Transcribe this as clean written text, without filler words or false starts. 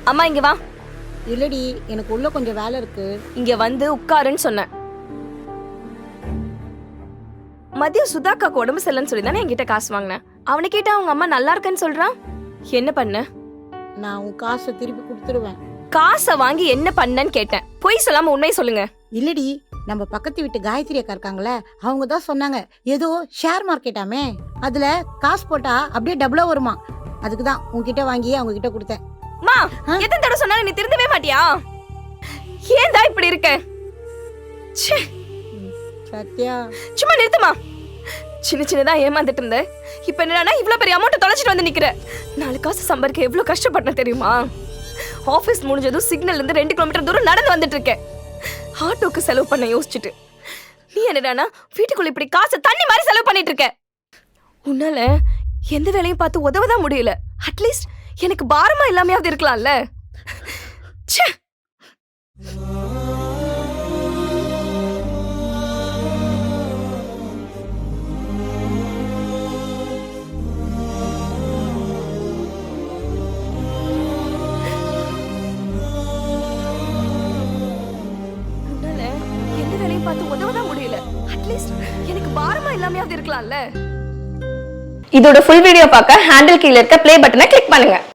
அம்மா இங்க வா. இல்லடி, எனக்கு உள்ள கொஞ்சம் வேலை இருக்கு. இங்க வந்து உட்காருன்னு சொன்னேன். மதியம் சுதாக்காக்கு உடம்பு சரியில்லைன்னு சொல்லி தானே என்கிட்ட காசு வாங்கினேன். அவனை கேட்டா அவங்க அம்மா நல்லா இருக்கேன்னு சொல்றான். என்ன பண்ண? நான் உன் காசை திருப்பி கொடுத்துருவேன். காசை வாங்கி என்ன பண்ணன்னு கேட்டேன். பொய் சொல்லாம உண்மையை சொல்லுங்க. இல்லடி, நம்ம பக்கத்து வீட்டு காயத்ரி அக்கா இருக்காங்களே, அவங்க தான் சொன்னாங்க ஏதோ ஷேர் மார்க்கெட்டாமே, அதுல காசு போட்டா அப்படியே டபுளா வருமா. அதுக்கு தான் உன்கிட்ட வாங்கி அவங்க கிட்ட கொடுத்தேன். மா, எத்தனை தடவை சொன்னாலும் நீ திருந்தவே மாட்டியா? ஏன்டா இப்படி இருக்க? ச்சே. சத்யா, சும்மா நிறுத்துமா. சின்ன சின்னதா ஏமாந்துட்டு இருந்த, இப்ப என்னன்னா இவ்வளவு பெரிய அமௌண்ட் தொலைச்சிட்டு வந்து நிக்கிற. 4 காசு சம்பாதிக்க எவ்வளவு கஷ்டப்பட்டேன் தெரியுமா? ஆபீஸ் முடிஞ்சதும் சிக்னல்ல இருந்து 2 கிலோமீட்டர் தூரம் நடந்து வந்துட்டு இருக்கேன். ஆட்டோக்கு செலவு பண்ண யோசிச்சுட்டு நீ என்னடானா வீட்டுக்குள்ள இப்படி காசு தண்ணி மாதிரி செலவு பண்ணிட்டு இருக்க. உன்னால எந்த வேலையும் பார்த்து உதவதான் முடியல. அட்லீஸ்ட் எனக்கு பாரமா இல்லாமையாவது இருக்கலாம்ல. ச்சே. பார்த்து உதவதான் முடியல. அட்லீஸ்ட் எனக்கு பாரமா இல்லாமையாவது இருக்கலாம்ல. இதோட ஃபுல் வீடியோ பார்க்க ஹேண்டில் கீழ இருக்க ப்ளே பட்டனை கிளிக் பண்ணுங்க.